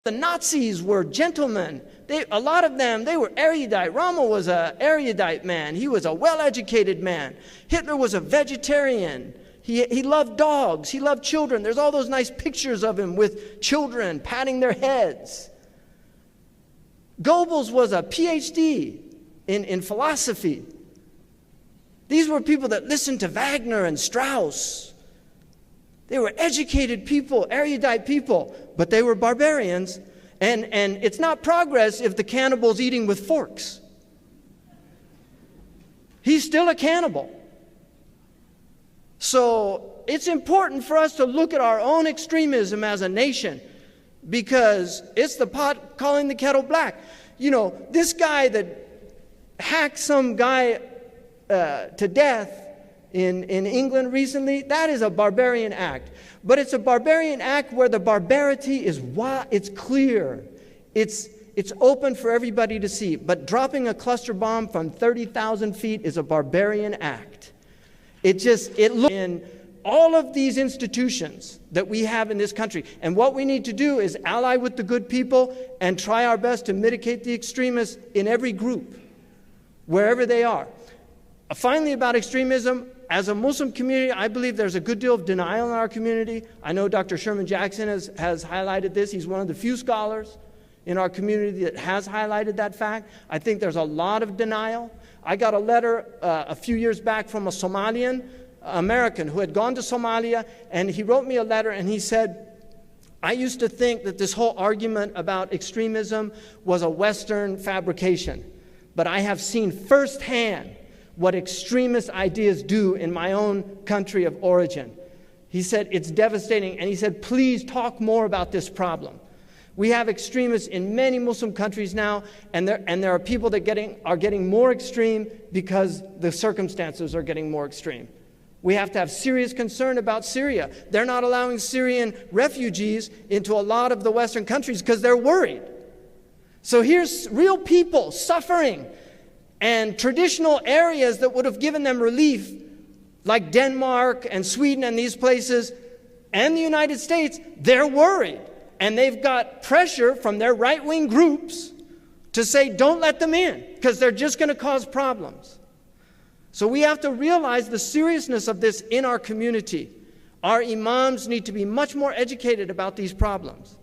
The Nazis were gentlemen. A lot of them, they were erudite. Rommel was an erudite man. He was a well-educated man. Hitler was a vegetarian. He loved dogs. He loved children. There's all those nice pictures of him with children patting their heads. Goebbels was a PhD in philosophy. These were people that listened to Wagner and Strauss. They were educated people, erudite people, but they were barbarians. And it's not progress if the cannibal's eating with forks. He's still a cannibal. So it's important for us to look at our own extremism as a nation, because it's the pot calling the kettle black. You know, this guy that hacked some guy to death in England recently, that is a barbarian act. But it's a barbarian act where the barbarity is it's clear. It's open for everybody to see. But dropping a cluster bomb from 30,000 feet is a barbarian act. It looks in all of these institutions that we have in this country. And what we need to do is ally with the good people and try our best to mitigate the extremists in every group, wherever they are. Finally, about extremism, as a Muslim community, I believe there's a good deal of denial in our community. I know Dr. Sherman Jackson has highlighted this. He's one of the few scholars in our community that has highlighted that fact. I think there's a lot of denial. I got a letter a few years back from a Somalian American who had gone to Somalia, and he wrote me a letter and he said, I used to think that this whole argument about extremism was a Western fabrication, but I have seen firsthand what extremist ideas do in my own country of origin. He said, it's devastating. And he said, please talk more about this problem. We have extremists in many Muslim countries now, and there are people that are getting more extreme because the circumstances are getting more extreme. We have to have serious concern about Syria. They're not allowing Syrian refugees into a lot of the Western countries because they're worried. So here's real people suffering. And traditional areas that would have given them relief, like Denmark and Sweden and these places, and the United States, they're worried. And they've got pressure from their right-wing groups to say, don't let them in, because they're just going to cause problems. So we have to realize the seriousness of this in our community. Our imams need to be much more educated about these problems.